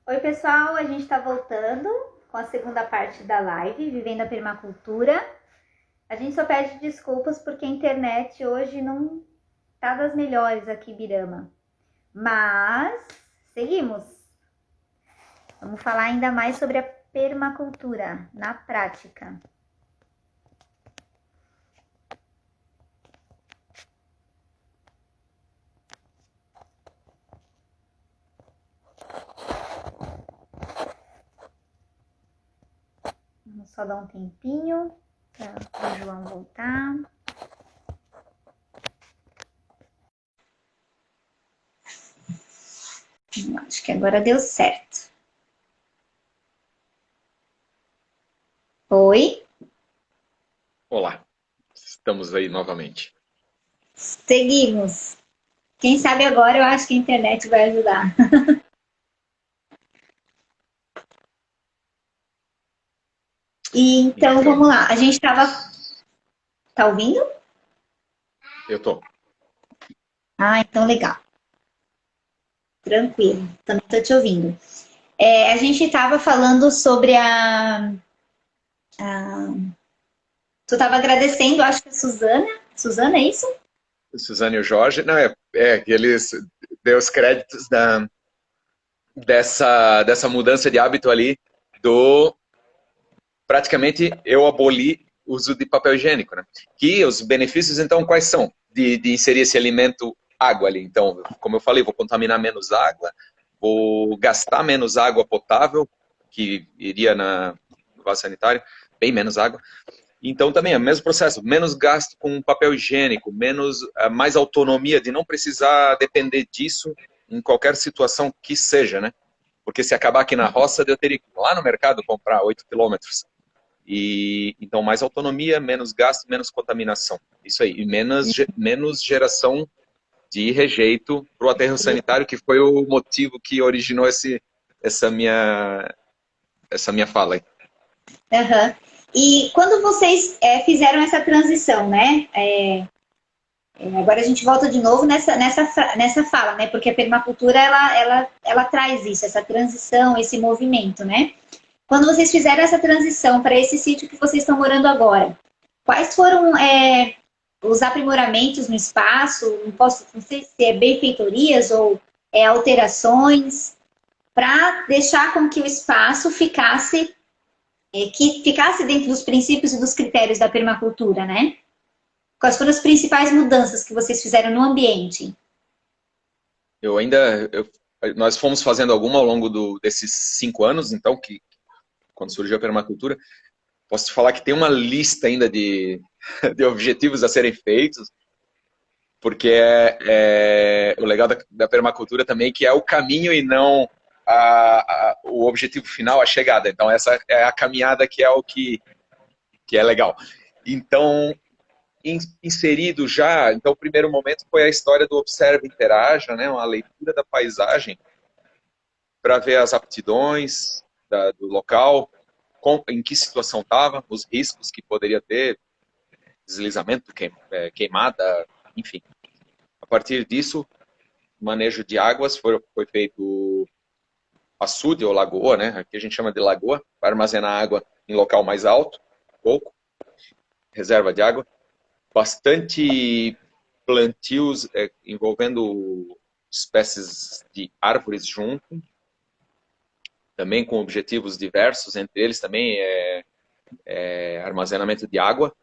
Oi, pessoal, a gente está voltando com a segunda parte da live, Vivendo a Permacultura. A gente só pede desculpas porque a internet hoje não tá das melhores aqui em Birama. Mas seguimos. Vamos falar ainda mais sobre a permacultura na prática. Vamos só dar um tempinho para o João voltar. Acho que agora deu certo. Oi? Olá, estamos aí novamente. Seguimos. Quem sabe agora eu acho que a internet vai ajudar. E então Então, vamos lá. A gente estava. Tá ouvindo? eu tô. Ah, então legal. Tranquilo. Também estou te ouvindo. A gente estava falando sobre Tu estava agradecendo, acho que a Suzana. Suzana, é isso? Suzane e o Jorge, não, que eles deu os créditos dessa mudança de hábito ali do praticamente eu aboli o uso de papel higiênico, né? Que os benefícios, então, quais são de inserir esse alimento água ali? Então, como eu falei, vou contaminar menos água, vou gastar menos água potável, que iria no vaso sanitário, bem menos água. Então também é o mesmo processo, menos gasto com papel higiênico, mais autonomia de não precisar depender disso em qualquer situação que seja, né? Porque se acabar aqui na roça, eu teria que ir lá no mercado comprar 8 quilômetros. E então mais autonomia, menos gasto, menos contaminação. Isso aí, e menos geração de rejeito para o aterro sanitário, que foi o motivo que originou essa minha essa minha fala aí. Aham. E quando vocês fizeram essa transição, né? Agora a gente volta de novo nessa fala, né? Porque a permacultura ela traz isso, essa transição, esse movimento, né? Quando vocês fizeram essa transição para esse sítio que vocês estão morando agora, quais foram os aprimoramentos no espaço? Não sei se é benfeitorias ou alterações para deixar com que o espaço ficasse dentro dos princípios e dos critérios da permacultura, né? Quais foram as principais mudanças que vocês fizeram no ambiente? Eu ainda, eu, nós fomos fazendo alguma ao longo desses 5 anos, então, quando surgiu a permacultura, posso te falar que tem uma lista ainda de objetivos a serem feitos, porque o legal da permacultura também que é o caminho e não o objetivo final, a chegada. Então, essa é a caminhada que é o que é legal. Então, inserido já, então o primeiro momento foi a história do Observe e Interaja, né, uma leitura da paisagem para ver as aptidões do local, em que situação estava, os riscos que poderia ter, deslizamento, queimada, enfim. A partir disso, manejo de águas foi feito açude ou lagoa, né? Aqui a gente chama de lagoa, para armazenar água em local mais alto, pouco, reserva de água. Bastante plantios envolvendo espécies de árvores junto, também com objetivos diversos, entre eles também armazenamento de água,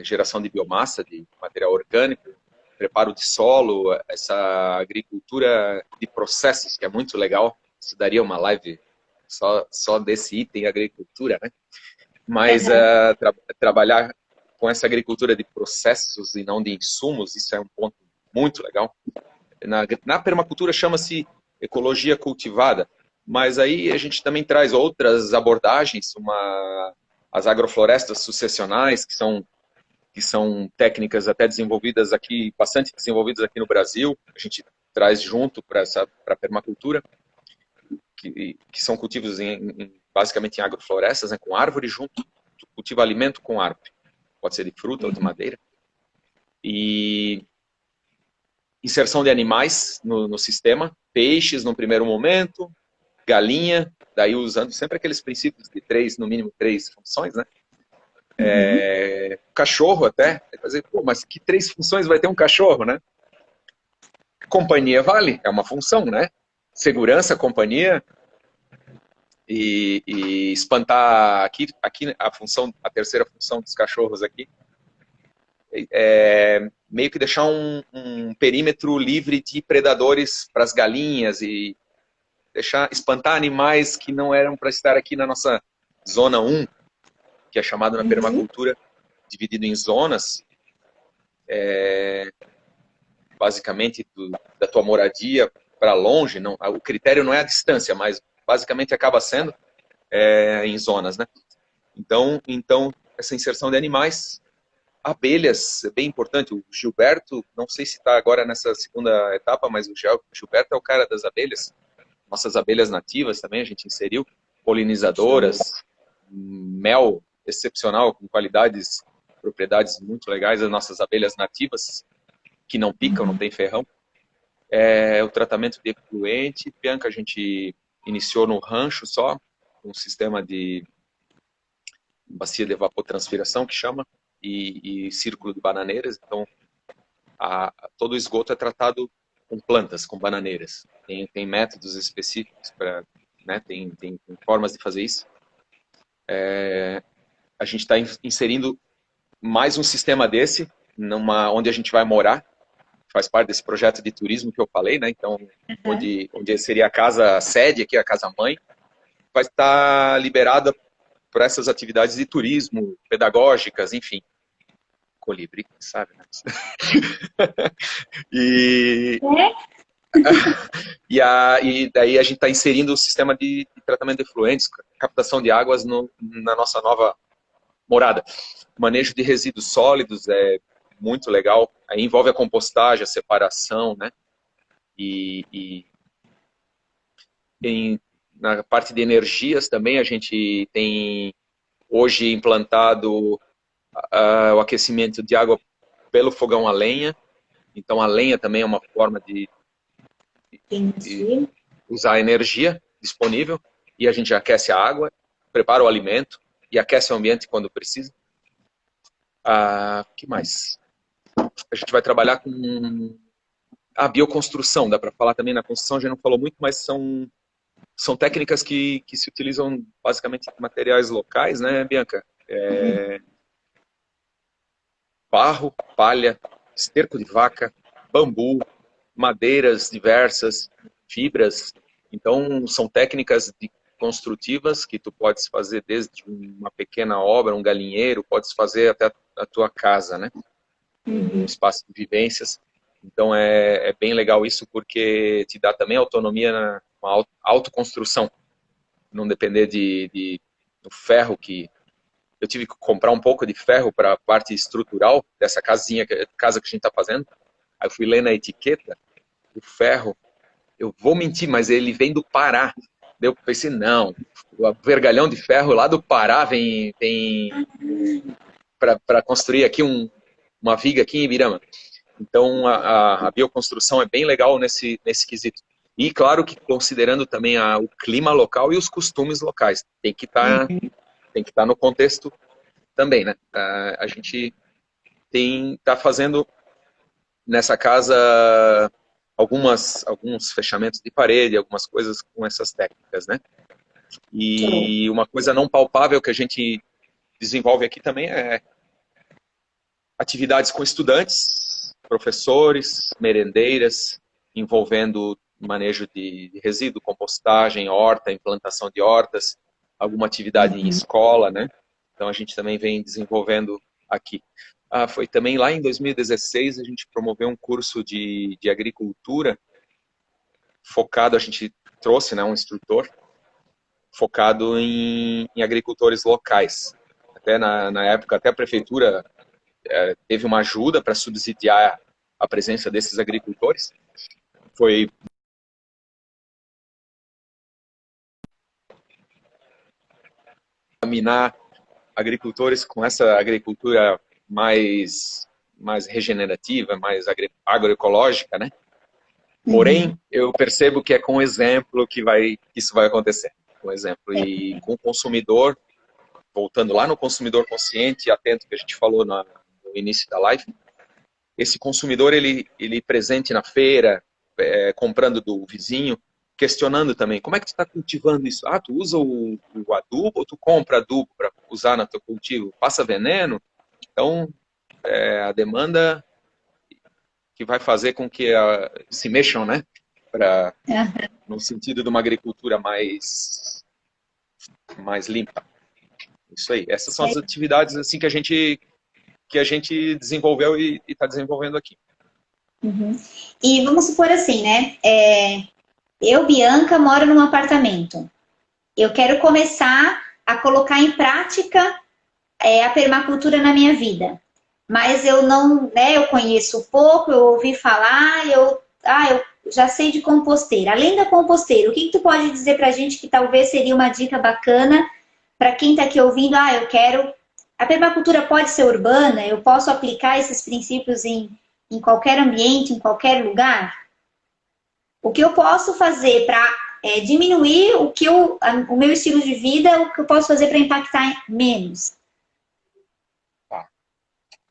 geração de biomassa, de material orgânico, preparo de solo, essa agricultura de processos, que é muito legal. Isso daria uma live só desse item agricultura, né? Mas Uhum. trabalhar com essa agricultura de processos e não de insumos, isso é um ponto muito legal. Na permacultura chama-se ecologia cultivada, mas aí a gente também traz outras abordagens, as agroflorestas sucessionais, que são técnicas até desenvolvidas aqui, bastante desenvolvidas aqui no Brasil, a gente traz junto para a permacultura, que são cultivos basicamente em agroflorestas, né, com árvore junto, tu cultiva alimento com árvore, pode ser de fruta ou de madeira, e inserção de animais no sistema, peixes no primeiro momento, galinha, daí usando sempre aqueles princípios de três, no mínimo 3 funções, né? Cachorro até, pô, mas que 3 funções vai ter um cachorro, né? Companhia vale, é uma função, né? Segurança, companhia e espantar aqui a terceira função dos cachorros aqui é meio que deixar um perímetro livre de predadores para as galinhas e espantar animais que não eram para estar aqui na nossa zona 1, que é chamado na permacultura, dividido em zonas, basicamente da tua moradia para longe. Não, o critério não é a distância, mas basicamente acaba sendo em zonas, né? Então, essa inserção de animais, abelhas, é bem importante. O Gilberto, não sei se está agora nessa segunda etapa, mas o Gilberto é o cara das abelhas. Nossas abelhas nativas também a gente inseriu, polinizadoras, mel excepcional, com qualidades, propriedades muito legais, as nossas abelhas nativas, que não picam, não tem ferrão. O tratamento de efluente, Bianca, a gente iniciou no rancho só, um sistema de bacia de evapotranspiração, que chama, e círculo de bananeiras. Então, todo o esgoto é tratado com plantas, com bananeiras. Tem métodos específicos para, né, tem formas de fazer isso. A gente está inserindo mais um sistema desse, onde a gente vai morar. Faz parte desse projeto de turismo que eu falei, né? Então, onde seria a casa sede, aqui a casa mãe, vai estar liberada para essas atividades de turismo, pedagógicas, enfim. Colibri, sabe, né? E daí a gente está inserindo o sistema de tratamento de efluentes, captação de águas na nossa nova morada. Manejo de resíduos sólidos é muito legal. Aí envolve a compostagem, a separação, né? Na parte de energias também a gente tem hoje implantado o aquecimento de água pelo fogão a lenha. Então a lenha também é uma forma de usar a energia disponível, e a gente aquece a água, prepara o alimento e aquece o ambiente quando precisa. Que mais? A gente vai trabalhar com a bioconstrução, dá para falar também na construção, já não falou muito, mas são técnicas que se utilizam basicamente em materiais locais, né, Bianca? Barro, palha, esterco de vaca, bambu, madeiras diversas, fibras. Então, são técnicas construtivas que tu podes fazer desde uma pequena obra, um galinheiro, podes fazer até a tua casa, né? Um espaço de vivências. Então, é bem legal isso, porque te dá também autonomia na autoconstrução. Não depender do ferro que... Eu tive que comprar um pouco de ferro para a parte estrutural dessa casa que a gente está fazendo. Aí eu fui ler na etiqueta, o ferro, eu vou mentir, mas ele vem do Pará. Daí eu pensei, não, o vergalhão de ferro lá do Pará vem para construir aqui uma viga aqui em Ibirama. Então a bioconstrução é bem legal nesse quesito. E claro que considerando também o clima local e os costumes locais. Tem que estar no contexto também, né? A gente tá fazendo nessa casa alguns fechamentos de parede, algumas coisas com essas técnicas, né? E uma coisa não palpável que a gente desenvolve aqui também é atividades com estudantes, professores, merendeiras, envolvendo manejo de resíduo, compostagem, horta, implantação de hortas, alguma atividade em escola, né? Então a gente também vem desenvolvendo aqui. Foi também lá em 2016 a gente promoveu um curso de agricultura focado, a gente trouxe, né, um instrutor focado em agricultores locais. Até na época, até a prefeitura teve uma ajuda para subsidiar a presença desses agricultores. Foi minar agricultores com essa agricultura mais regenerativa, mais agroecológica, né? Uhum. Porém, eu percebo que é com exemplo que isso vai acontecer. Com exemplo. E com o consumidor, voltando lá no consumidor consciente e atento que a gente falou no início da live, esse consumidor, ele presente na feira, comprando do vizinho, questionando também, como é que tu está cultivando isso? Ah, tu usa o adubo ou tu compra adubo para usar no teu cultivo? Passa veneno? Então, a demanda que vai fazer com que se mexam, né? No sentido de uma agricultura mais limpa. Isso aí. Essas são as atividades assim que a gente desenvolveu e está desenvolvendo aqui. Uhum. E vamos supor assim, né? Eu, Bianca, moro num apartamento. Eu quero começar a colocar em prática a permacultura na minha vida. Mas eu não, né? Eu conheço pouco, eu ouvi falar, eu já sei de composteira. Além da composteira, o que tu pode dizer pra gente que talvez seria uma dica bacana para quem está aqui ouvindo? Eu quero. A permacultura pode ser urbana, eu posso aplicar esses princípios em qualquer ambiente, em qualquer lugar? O que eu posso fazer para diminuir o meu estilo de vida, o que eu posso fazer para impactar menos? Tá.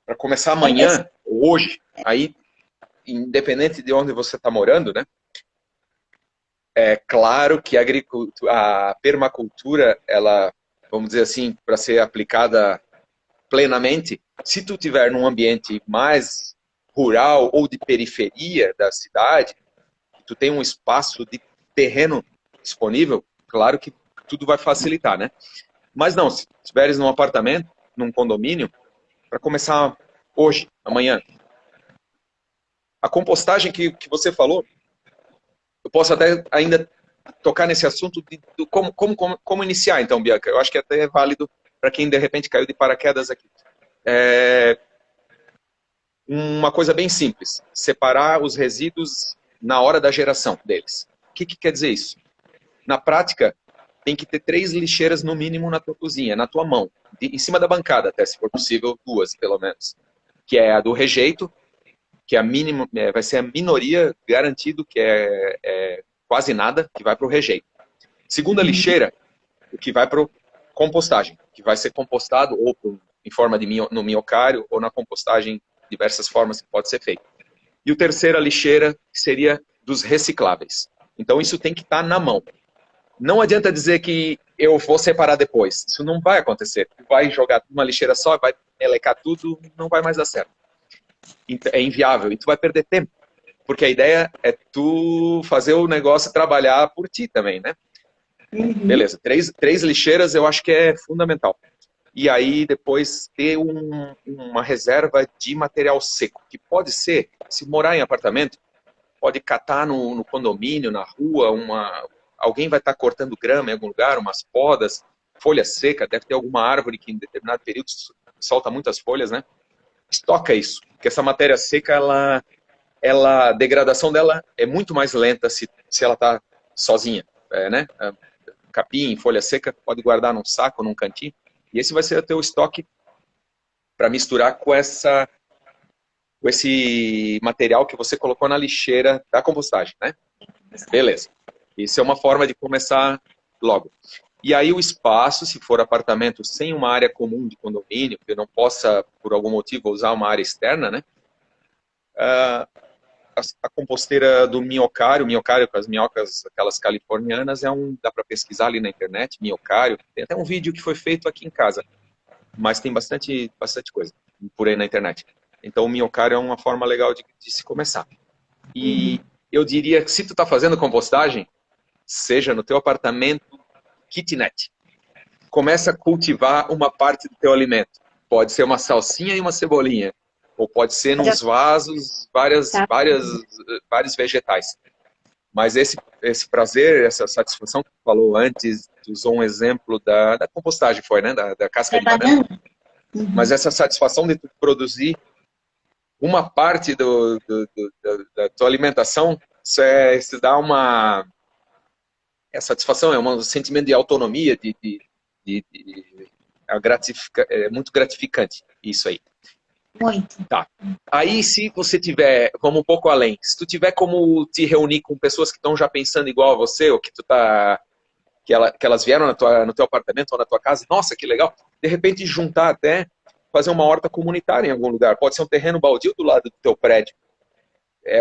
Para começar amanhã, hoje, aí, independente de onde você está morando, né? É claro que a permacultura, ela, vamos dizer assim, para ser aplicada plenamente, se tu tiver num ambiente mais rural ou de periferia da cidade, tu tem um espaço de terreno disponível, claro que tudo vai facilitar, né? Mas não, se estiveres num apartamento, num condomínio, para começar hoje, amanhã, a compostagem que você falou, eu posso até ainda tocar nesse assunto de como iniciar, então, Bianca. Eu acho que até é válido para quem, de repente, caiu de paraquedas aqui. Uma coisa bem simples, separar os resíduos na hora da geração deles. O que quer dizer isso? Na prática, tem que ter 3 lixeiras no mínimo na tua cozinha, na tua mão, em cima da bancada, até se for possível, 2 pelo menos. Que é a do rejeito, que é a mínima, vai ser a minoria, garantido que é quase nada, que vai para o rejeito. Segunda lixeira, o que vai para a compostagem, que vai ser compostado ou em forma no minhocário ou na compostagem, diversas formas que pode ser feito. E o terceira lixeira, que seria dos recicláveis. Então isso tem que estar na mão. Não adianta dizer que eu vou separar depois. Isso não vai acontecer. Tu vai jogar uma lixeira só, vai elecar tudo, não vai mais dar certo. É inviável e tu vai perder tempo. Porque a ideia é tu fazer o negócio trabalhar por ti também, né? Uhum. Beleza, 3 lixeiras eu acho que é fundamental. E aí depois ter uma reserva de material seco, que pode ser, se morar em apartamento, pode catar no condomínio, na rua, alguém vai estar cortando grama em algum lugar, umas podas, folha seca, deve ter alguma árvore que em determinado período solta muitas folhas, né? Estoca isso, porque essa matéria seca, a degradação dela é muito mais lenta se ela está sozinha, né? Capim, folha seca, pode guardar num saco, num cantinho, e esse vai ser o teu estoque para misturar com esse material que você colocou na lixeira da compostagem, né? Beleza. Isso é uma forma de começar logo. E aí o espaço, se for apartamento sem uma área comum de condomínio, que não possa, por algum motivo, usar uma área externa, né? A composteira do minhocário com as minhocas, aquelas californianas, dá para pesquisar ali na internet, minhocário. Tem até um vídeo que foi feito aqui em casa, mas tem bastante coisa por aí na internet. Então o minhocário é uma forma legal de se começar. E eu diria que se tu está fazendo compostagem, seja no teu apartamento, kitnet. Começa a cultivar uma parte do teu alimento. Pode ser uma salsinha e uma cebolinha. Ou pode ser nos vasos, vários vegetais. Mas esse prazer, essa satisfação que tu falou antes, tu usou um exemplo da compostagem, foi, né? Da casca de banana. Mas essa satisfação de tu produzir uma parte da tua alimentação, isso dá uma satisfação, é um sentimento de autonomia, é muito gratificante isso aí. Muito. Tá. Aí, se você tiver, vamos um pouco além, se tu tiver como te reunir com pessoas que estão já pensando igual a você, ou que tu tá, que elas vieram no teu apartamento ou na tua casa, nossa, que legal. De repente, juntar até, fazer uma horta comunitária em algum lugar. Pode ser um terreno baldio do lado do teu prédio.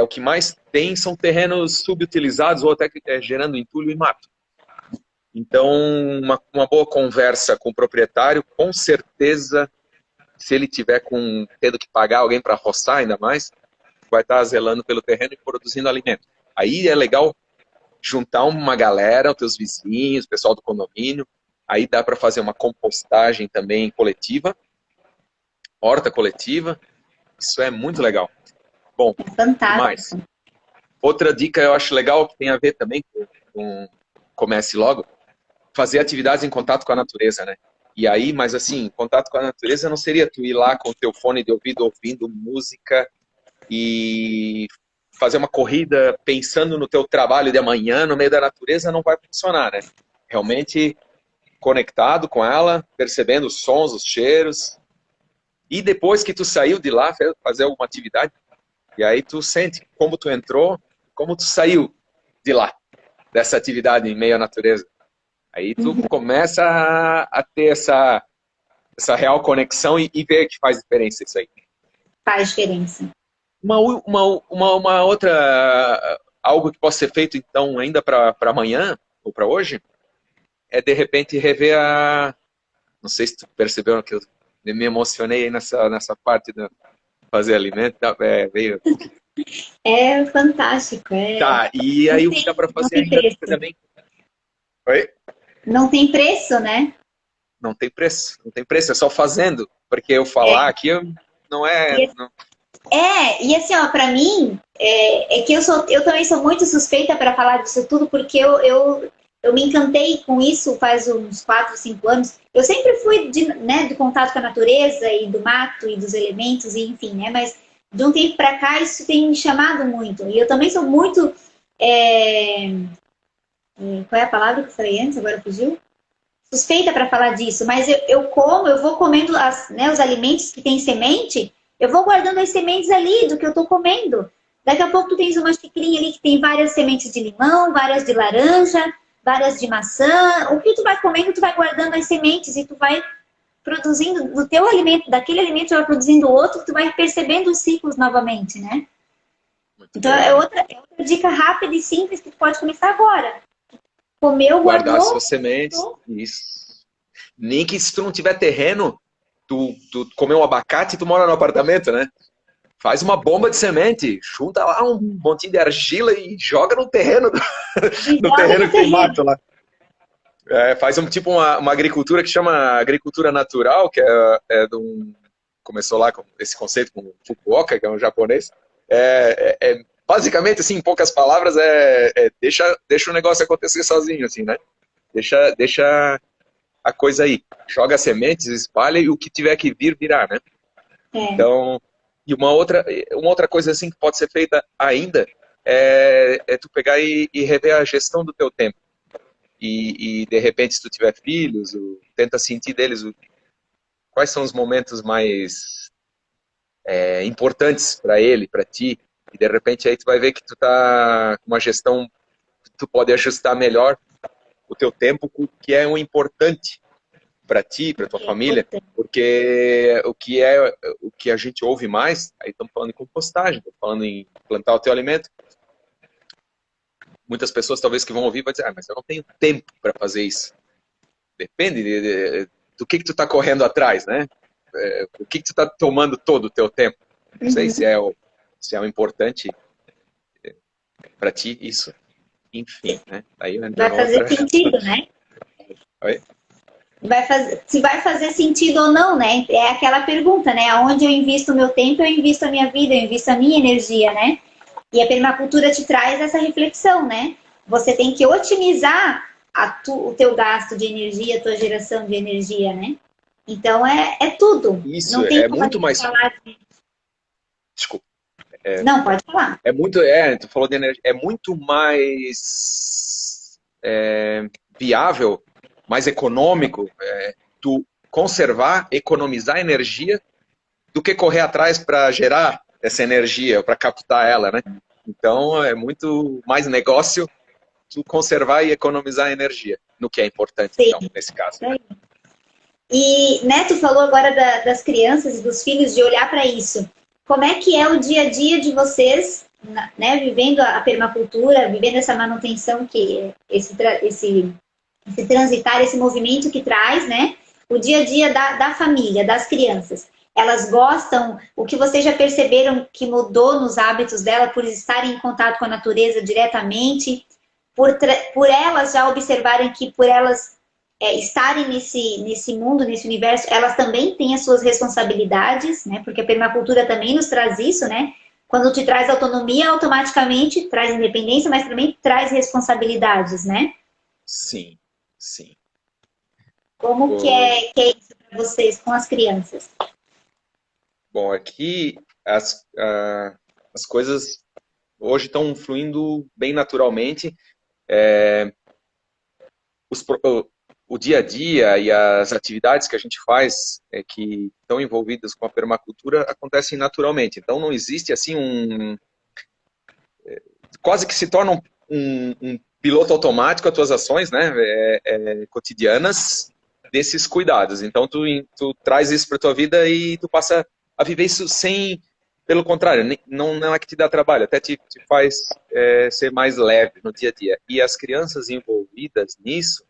O que mais tem são terrenos subutilizados ou até gerando entulho e mato. Então, uma boa conversa com o proprietário, com certeza, se ele tiver tendo que pagar alguém para roçar ainda mais, vai estar zelando pelo terreno e produzindo alimento. Aí é legal juntar uma galera, os teus vizinhos, o pessoal do condomínio. Aí dá para fazer uma compostagem também coletiva, horta coletiva. Isso é muito legal. Bom, É fantástico. mais. Outra dica eu acho legal, que tem a ver também com comece logo, fazer atividades em contato com a natureza, né? E aí, mas assim, contato com a natureza não seria tu ir lá com o teu fone de ouvido ouvindo música e fazer uma corrida pensando no teu trabalho de amanhã no meio da natureza, não vai funcionar, né? Realmente conectado com ela, percebendo os sons, os cheiros. E depois que tu saiu de lá, fazer alguma atividade, e aí tu sente como tu entrou, como tu saiu de lá, dessa atividade em meio à natureza. Aí tu começa a ter essa real conexão e ver que faz diferença isso aí. Faz diferença. Uma outra, algo que possa ser feito então ainda para amanhã ou para hoje, é de repente rever não sei se tu percebeu que eu me emocionei aí nessa parte de fazer alimento, veio. É fantástico. Tá, e aí o que dá para fazer ainda também? Oi? Não tem preço, né? Não tem preço, não tem preço, é só fazendo, porque eu falar aqui não é... E assim, ó, pra mim, que eu também sou muito suspeita para falar disso tudo, porque eu me encantei com isso faz uns 4, 5 anos. Eu sempre fui do contato com a natureza e do mato e dos elementos, e enfim, né? Mas de um tempo para cá isso tem me chamado muito. E eu também sou muito... qual é a palavra que eu falei antes? Agora fugiu? Suspeita para falar disso, mas eu vou comendo os alimentos que têm semente, eu vou guardando as sementes ali do que eu estou comendo. Daqui a pouco tu tens uma xicrinha ali que tem várias sementes de limão, várias de laranja, várias de maçã. O que tu vai comendo, tu vai guardando as sementes e tu vai produzindo do teu alimento, daquele alimento tu vai produzindo outro, tu vai percebendo os ciclos novamente, né? Então é outra dica rápida e simples que tu pode começar agora. Comeu, guardar guardou, suas sementes. Isso. Nem que se tu não tiver terreno, tu comer um abacate e tu mora no apartamento, né? Faz uma bomba de semente, junta lá um montinho de argila e joga no terreno, no terreno que tem mato lá. Faz tipo uma agricultura que chama agricultura natural, que começou lá com esse conceito com o Fukuoka, que é um japonês. Basicamente, assim, em poucas palavras, deixa o negócio acontecer sozinho, assim, né? Deixa a coisa aí. Joga sementes, espalha e o que tiver que vir, virá, né? Então, e uma outra coisa, assim, que pode ser feita ainda é tu pegar e rever a gestão do teu tempo. E de repente, se tu tiver filhos, tenta sentir deles quais são os momentos mais importantes para ele, para ti. E de repente aí tu vai ver que tu tá com uma gestão, tu pode ajustar melhor o teu tempo, que é o importante para ti, para tua família, porque o que a gente ouve mais, aí estamos falando em compostagem, estamos falando em plantar o teu alimento. Muitas pessoas talvez que vão ouvir vai dizer, mas eu não tenho tempo para fazer isso. Depende do que tu tá correndo atrás, né? O que tu tá tomando todo o teu tempo. Não sei se é o importante para ti isso. Enfim, né? Aí vai fazer sentido, né? Oi? Se vai fazer sentido ou não, né? É aquela pergunta, né? Aonde eu invisto o meu tempo, eu invisto a minha vida, eu invisto a minha energia, né? E a permacultura te traz essa reflexão, né? Você tem que otimizar o teu gasto de energia, a tua geração de energia, né? Então é tudo. Isso, não tem muito mais... falar de... Desculpa. Não, pode falar. Tu falou de energia, é muito mais viável, mais econômico, tu conservar, economizar energia do que correr atrás para gerar essa energia, para captar ela, né? Então, é muito mais negócio tu conservar e economizar energia, no que é importante, Sim. então, nesse caso. E, né, tu falou agora das crianças e dos filhos, de olhar para isso. Como é que é o dia a dia de vocês, né, vivendo a permacultura, vivendo essa manutenção, que esse transitar, esse movimento que traz, né, o dia a dia da família, das crianças. Elas gostam, o que vocês já perceberam que mudou nos hábitos dela por estarem em contato com a natureza diretamente, por elas já observarem que por elas estarem nesse mundo, nesse universo, elas também têm as suas responsabilidades, né? Porque a permacultura também nos traz isso, né? Quando te traz autonomia, automaticamente traz independência, mas também traz responsabilidades, né? Sim, sim. Como que é isso para vocês com as crianças? Bom, aqui as coisas hoje estão fluindo bem naturalmente. O dia a dia e as atividades que a gente faz que estão envolvidas com a permacultura acontecem naturalmente. Então não existe assim quase que se torna um piloto automático as tuas ações, né, cotidianas desses cuidados. Então tu traz isso para tua vida e tu passa a viver isso sem, pelo contrário, não é que te dá trabalho, até te faz ser mais leve no dia a dia. E as crianças envolvidas nisso,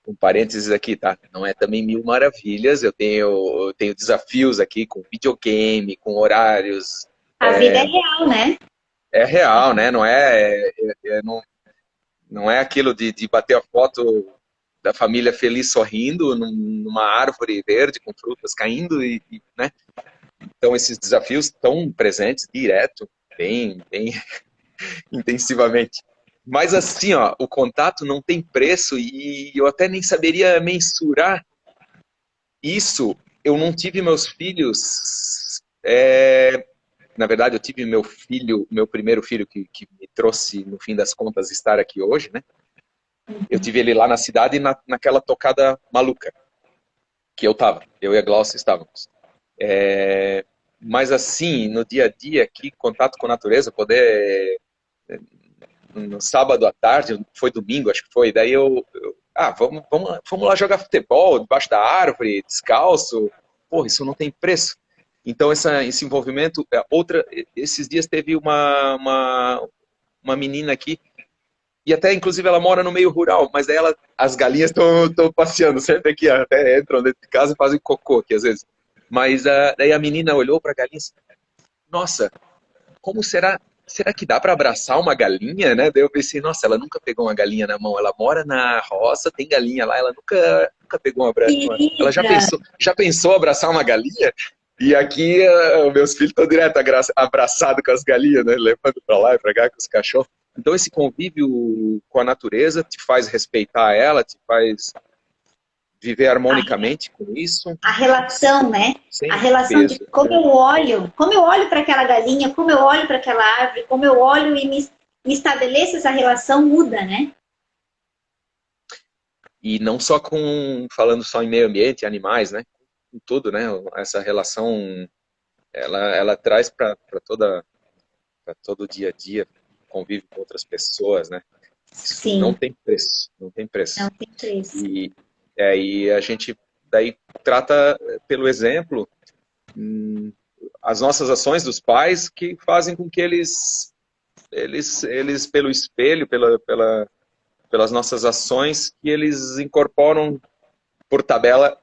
um parênteses aqui, tá? Não é também mil maravilhas, eu tenho desafios aqui com videogame, com horários. A vida é real, né? É real, né? Não é aquilo de bater a foto da família feliz sorrindo numa árvore verde com frutas caindo, né? Então esses desafios estão presentes direto, bem intensivamente. Mas assim, ó, o contato não tem preço e eu até nem saberia mensurar isso. Eu não tive meus filhos. Na verdade, eu tive meu primeiro filho que me trouxe, no fim das contas, estar aqui hoje, né? Eu tive ele lá na cidade naquela tocada maluca que eu e a Glaucia estávamos. Mas assim, no dia a dia aqui, contato com a natureza, poder no sábado à tarde, foi domingo, acho que foi, daí vamos lá jogar futebol debaixo da árvore, descalço. Porra, isso não tem preço. Então esse envolvimento, esses dias teve uma menina aqui, e até inclusive ela mora no meio rural, mas daí as galinhas estão passeando sempre aqui, até entram dentro de casa e fazem cocô aqui às vezes. Mas daí a menina olhou para a galinha e disse, nossa, como será que dá para abraçar uma galinha, né? Daí eu pensei, nossa, ela nunca pegou uma galinha na mão, ela mora na roça, tem galinha lá, ela nunca pegou uma abraço. Ela já pensou abraçar uma galinha? E aqui meus filhos estão direto abraçados com as galinhas, né? Levando para lá e para cá com os cachorros. Então esse convívio com a natureza te faz respeitar ela, te faz viver harmonicamente com isso. A relação, né? Sem a relação peso, de como eu olho para aquela galinha, como eu olho para aquela árvore, como eu olho e me estabeleço essa relação, muda, né? E não só falando só em meio ambiente, animais, né? Em tudo, né? Essa relação, ela traz para todo o dia a dia, convive com outras pessoas, né? Isso Sim. não tem preço, não tem preço. Não tem preço. E a gente daí trata pelo exemplo as nossas ações dos pais que fazem com que eles pelo espelho, pelas nossas ações, que eles incorporam por tabela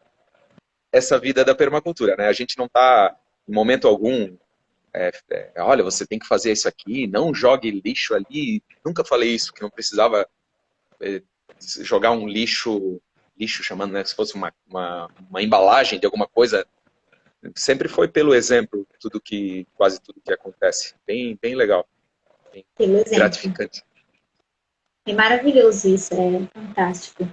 essa vida da permacultura, né? A gente não está em momento algum olha, você tem que fazer isso aqui, não jogue lixo ali. Nunca falei isso, que não precisava jogar um lixo chamando, né, se fosse uma embalagem de alguma coisa. Sempre foi pelo exemplo, quase tudo que acontece. Bem legal. Bem gratificante. É maravilhoso isso, é fantástico.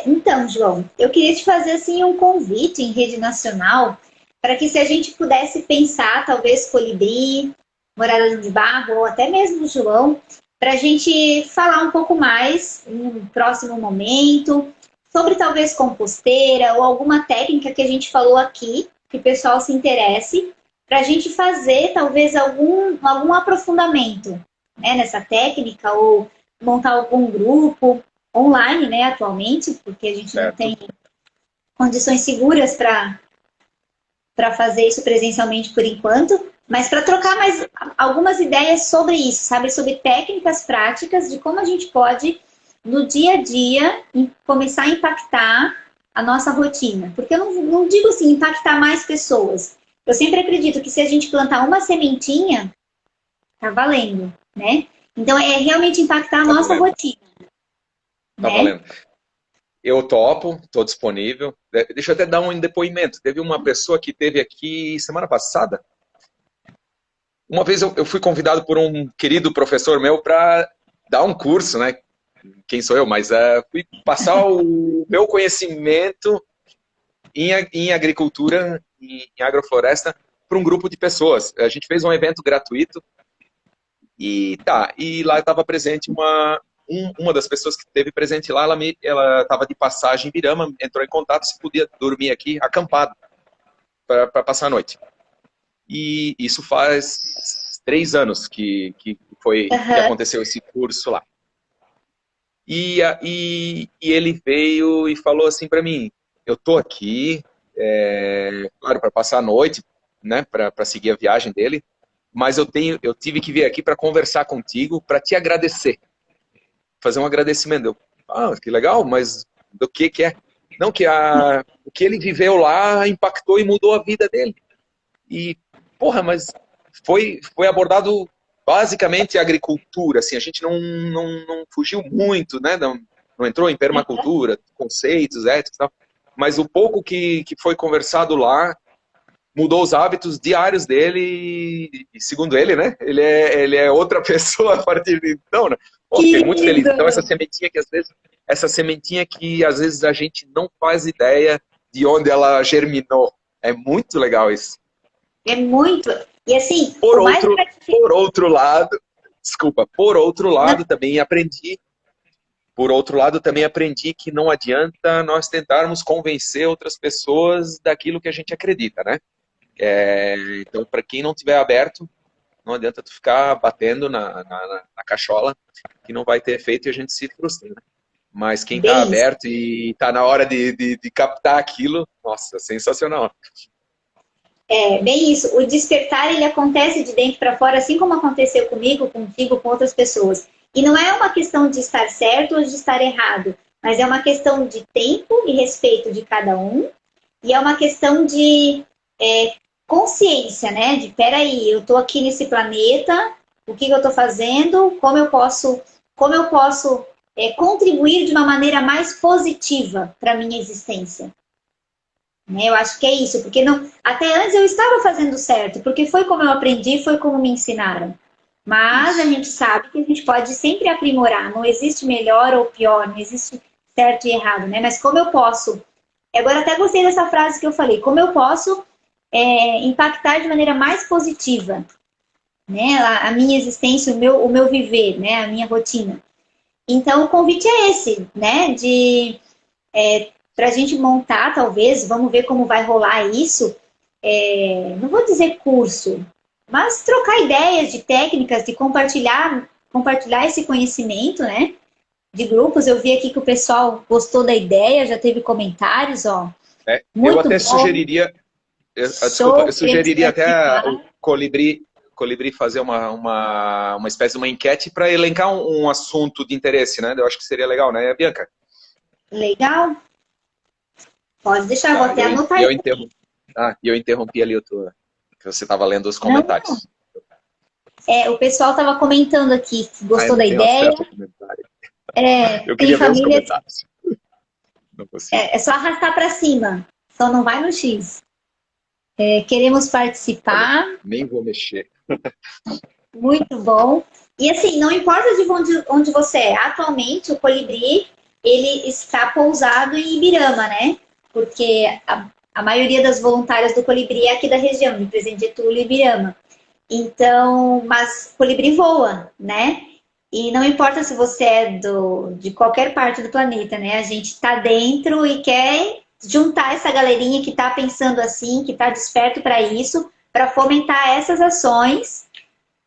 Então, João, eu queria te fazer assim um convite em rede nacional para que, se a gente pudesse pensar, talvez Colibri, Morada de Barro, ou até mesmo o João, para a gente falar um pouco mais em um próximo momento, sobre talvez composteira ou alguma técnica que a gente falou aqui, que o pessoal se interesse, para a gente fazer talvez algum aprofundamento, né, nessa técnica, ou montar algum grupo online, né, atualmente, porque a gente não tem condições seguras para fazer isso presencialmente por enquanto, mas para trocar mais algumas ideias sobre isso, sabe? Sobre técnicas práticas de como a gente pode, no dia a dia, começar a impactar a nossa rotina. Porque eu não digo assim, impactar mais pessoas. Eu sempre acredito que se a gente plantar uma sementinha, tá valendo, né? Então, é realmente impactar a nossa rotina. Tá valendo. Eu topo, estou disponível. Deixa eu até dar um depoimento. Teve uma pessoa que esteve aqui semana passada. Uma vez eu fui convidado por um querido professor meu para dar um curso, né? Quem sou eu? Mas fui passar o meu conhecimento em agricultura, em agrofloresta, para um grupo de pessoas. A gente fez um evento gratuito e lá estava presente uma das pessoas que esteve presente lá, ela estava de passagem em Birama, entrou em contato se podia dormir aqui acampado para passar a noite. E isso faz 3 anos que aconteceu esse curso lá. E ele veio e falou assim para mim: eu tô aqui, claro, para passar a noite, né, para seguir a viagem dele, mas eu tive que vir aqui para conversar contigo, para te agradecer, fazer um agradecimento. Que legal, mas do que é? Não, o que ele viveu lá impactou e mudou a vida dele. E, porra, mas foi abordado basicamente a agricultura, assim, a gente não fugiu muito, né? Não entrou em permacultura, conceitos, éticos e tal, mas o pouco que foi conversado lá mudou os hábitos diários dele e segundo ele, né? Ele é outra pessoa a partir de então, né? Pô, fiquei muito feliz. Então essa sementinha que às vezes a gente não faz ideia de onde ela germinou. É muito legal isso. É muito. E assim, por outro lado, também aprendi. Por outro lado, também aprendi que não adianta nós tentarmos convencer outras pessoas daquilo que a gente acredita, né? Então, para quem não tiver aberto, não adianta tu ficar batendo na cachola, que não vai ter efeito e a gente se frustra, né? Mas quem está aberto e está na hora de captar aquilo, nossa, sensacional. Bem isso. O despertar, ele acontece de dentro para fora, assim como aconteceu comigo, contigo, com outras pessoas. E não é uma questão de estar certo ou de estar errado, mas é uma questão de tempo e respeito de cada um. E é uma questão de consciência, né? De, peraí, eu estou aqui nesse planeta, o que eu estou fazendo, como eu posso contribuir de uma maneira mais positiva para a minha existência. Eu acho que é isso, porque até antes eu estava fazendo certo, porque foi como eu aprendi, foi como me ensinaram. Mas a gente sabe que a gente pode sempre aprimorar, não existe melhor ou pior, não existe certo e errado, né? Mas como eu posso, agora até gostei dessa frase que eu falei, como eu posso impactar de maneira mais positiva, né? A minha existência, o meu viver, né? A minha rotina. Então o convite é esse, né? Para a gente montar, talvez, vamos ver como vai rolar isso, não vou dizer curso, mas trocar ideias de técnicas, de compartilhar esse conhecimento, né? De grupos. Eu vi aqui que o pessoal gostou da ideia, já teve comentários, ó. Eu até sugeriria, eu sugeriria até o Colibri fazer uma espécie de uma enquete para elencar um assunto de interesse, né? Eu acho que seria legal, né, Bianca? Legal. Pode deixar, vou até anotar aí. Eu interrompi ali que você estava lendo os comentários. O pessoal estava comentando aqui, gostou da ideia. Eu queria ver os comentários. Não consigo. É só arrastar para cima, só não vai no X. Queremos participar. Olha, nem vou mexer. Muito bom. E assim, não importa de onde você é. Atualmente, o Colibri, ele está pousado em Ibirama, né? Porque a maioria das voluntárias do Colibri é aqui da região, de Presidente Getúlio e Ibirama. Então, mas o Colibri voa, né? E não importa se você é de qualquer parte do planeta, né? A gente está dentro e quer juntar essa galerinha que está pensando assim, que está desperto para isso, para fomentar essas ações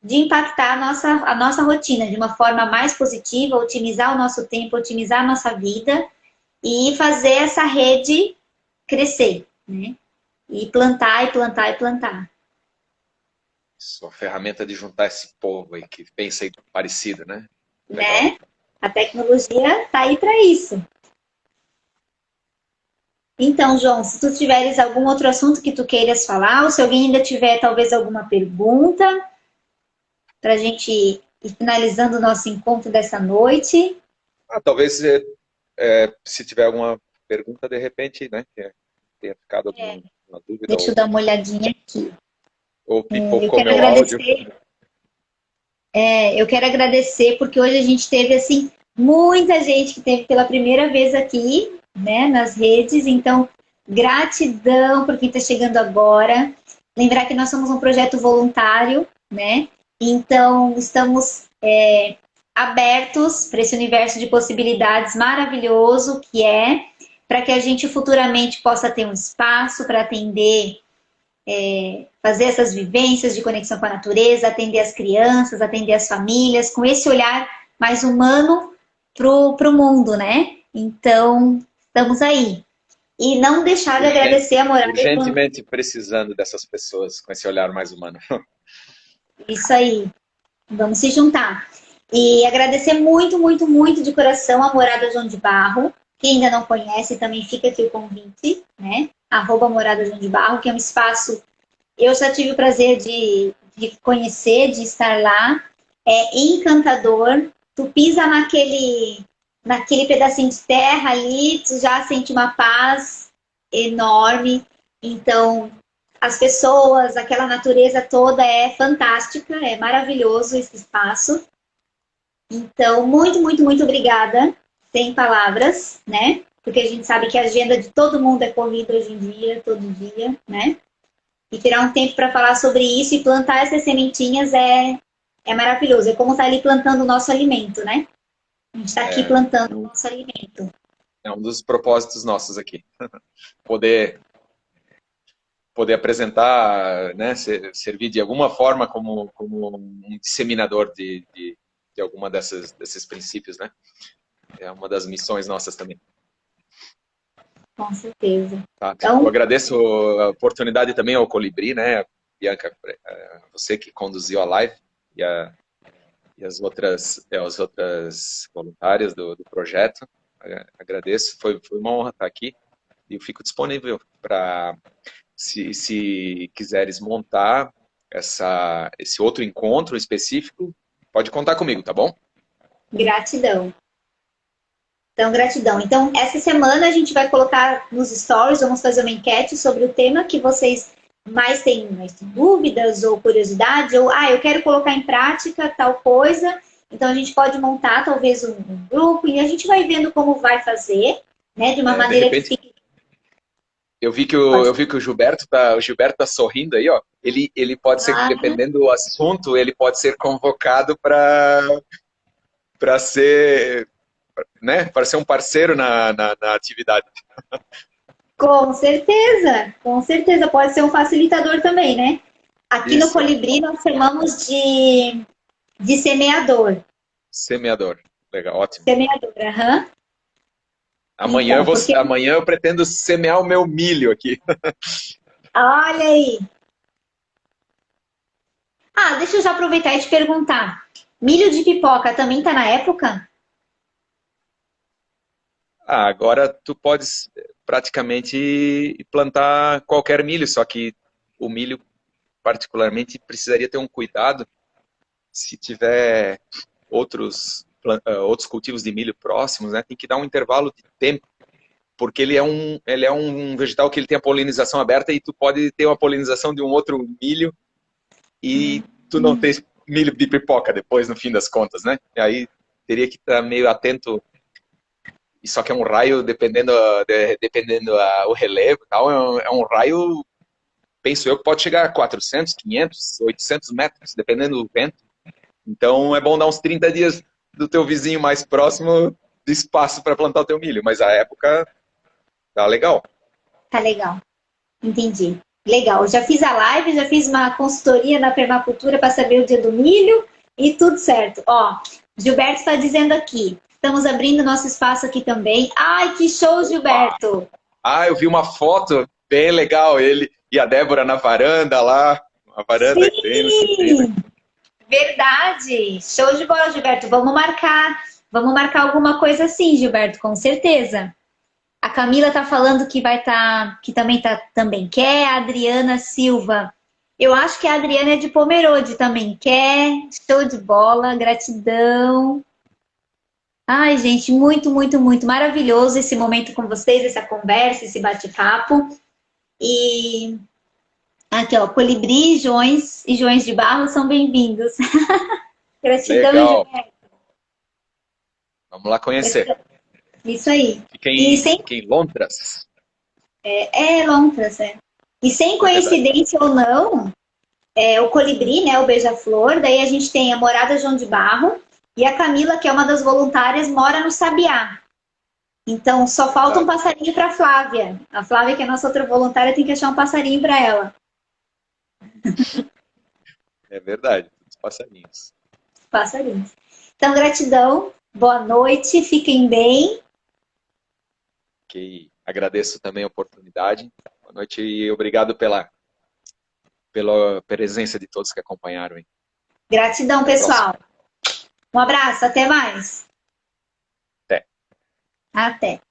de impactar a nossa rotina de uma forma mais positiva, otimizar o nosso tempo, otimizar a nossa vida e fazer essa rede crescer, né? E plantar, e plantar, e plantar. Isso, a ferramenta de juntar esse povo aí que pensa aí parecido, né? Legal. Né? A tecnologia está aí para isso. Então, João, se tu tiveres algum outro assunto que tu queiras falar, ou se alguém ainda tiver talvez alguma pergunta, para a gente ir finalizando o nosso encontro dessa noite. Talvez, se tiver alguma pergunta, de repente, né? Que tenha ficado alguma dúvida Deixa eu dar uma olhadinha aqui. ou Eu pipocou quero meu áudio. agradecer. Eu quero agradecer porque hoje a gente teve assim muita gente que teve pela primeira vez aqui, né, nas redes. Então, gratidão por quem está chegando agora. Lembrar que nós somos um projeto voluntário, né? Então, estamos abertos para esse universo de possibilidades maravilhoso que é, para que a gente futuramente possa ter um espaço para atender, fazer essas vivências de conexão com a natureza, atender as crianças, atender as famílias, com esse olhar mais humano pro mundo, né? Então, estamos aí. E não deixar de agradecer a morada. Urgentemente precisando dessas pessoas com esse olhar mais humano. Isso aí. Vamos se juntar. E agradecer muito, muito, muito de coração a Morada João de Barro. Quem ainda não conhece, também fica aqui o convite, né? @Morada João de Barro, que é um espaço. Eu já tive o prazer de conhecer, de estar lá. É encantador. Tu pisa naquele pedacinho de terra ali, tu já sente uma paz enorme. Então, as pessoas, aquela natureza toda é fantástica, é maravilhoso esse espaço. Então, muito, muito, muito obrigada. Sem palavras, né? Porque a gente sabe que a agenda de todo mundo é corrida hoje em dia, todo dia, né? E tirar um tempo para falar sobre isso e plantar essas sementinhas é maravilhoso. É como estar ali plantando o nosso alimento, né? A gente está aqui plantando o nosso alimento. É um dos propósitos nossos aqui. Poder apresentar, né, servir de alguma forma como um disseminador de alguma desses princípios, né? É uma das missões nossas também. Com certeza. Tá. Então, eu agradeço a oportunidade também ao Colibri, né, Bianca, você que conduziu a live e as outras voluntárias do projeto. Agradeço, foi uma honra estar aqui e eu fico disponível para, se quiseres montar esse outro encontro específico, pode contar comigo, tá bom? Gratidão. Então, gratidão. Então, essa semana a gente vai colocar nos stories, vamos fazer uma enquete sobre o tema que vocês mais têm dúvidas ou curiosidade, ou, eu quero colocar em prática tal coisa. Então, a gente pode montar talvez um grupo e a gente vai vendo como vai fazer, né, de uma maneira que fique... Eu vi que o Gilberto tá sorrindo aí, ó. Ele pode ser, dependendo do assunto, ele pode ser convocado para ser, né, para ser um parceiro na atividade. Com certeza, pode ser um facilitador também, né? Aqui no Colibri nós chamamos de semeador. Semeador, legal, ótimo. Semeador, aham. Amanhã, amanhã eu pretendo semear o meu milho aqui. Olha aí. Deixa eu já aproveitar e te perguntar. Milho de pipoca também está na época? Agora tu podes praticamente plantar qualquer milho, só que o milho particularmente precisaria ter um cuidado se tiver outros cultivos de milho próximos, né? Tem que dar um intervalo de tempo, porque ele é um vegetal que ele tem a polinização aberta e tu pode ter uma polinização de um outro milho e tu não ter milho de pipoca depois, no fim das contas, né? E aí teria que estar meio atento. E só que é um raio, dependendo o relevo e tal, é um raio, penso eu, que pode chegar a 400, 500, 800 metros, dependendo do vento. Então é bom dar uns 30 dias do teu vizinho mais próximo de espaço para plantar o teu milho, mas a época tá legal. Tá legal. Entendi. Legal. Já fiz a live, já fiz uma consultoria na permacultura para saber o dia do milho e tudo certo. Ó, Gilberto está dizendo aqui. Estamos abrindo nosso espaço aqui também. Ai, que show, Gilberto! Ah, eu vi uma foto bem legal, ele e a Débora na varanda lá. A varanda que tem, não sei, né? Verdade! Show de bola, Gilberto. Vamos marcar. Vamos marcar alguma coisa assim, Gilberto, com certeza. A Camila tá falando que vai estar, que também quer. A Adriana Silva. Eu acho que a Adriana é de Pomerode também quer. Show de bola, gratidão. Ai, gente, muito, muito, muito maravilhoso esse momento com vocês, essa conversa, esse bate-papo. E aqui, ó, Colibri, Joões e Joões de Barro são bem-vindos. Gratidão, Legal. Gilberto. Vamos lá conhecer. Isso aí. Fica E em Londras. Lontras, é. E sem Verdade. coincidência ou não, o Colibri, né, o Beija-Flor, daí a gente tem a Morada João de Barro e a Camila, que é uma das voluntárias, mora no Sabiá. Então, só falta um passarinho para a Flávia. A Flávia, que é a nossa outra voluntária, tem que achar um passarinho para ela. É verdade, os passarinhos. Passarinhos. Então, gratidão, boa noite, fiquem bem. Ok. Agradeço também a oportunidade. Boa noite e obrigado pela presença de todos que acompanharam. Hein? Gratidão, pessoal. Um abraço, até mais. Até. Até.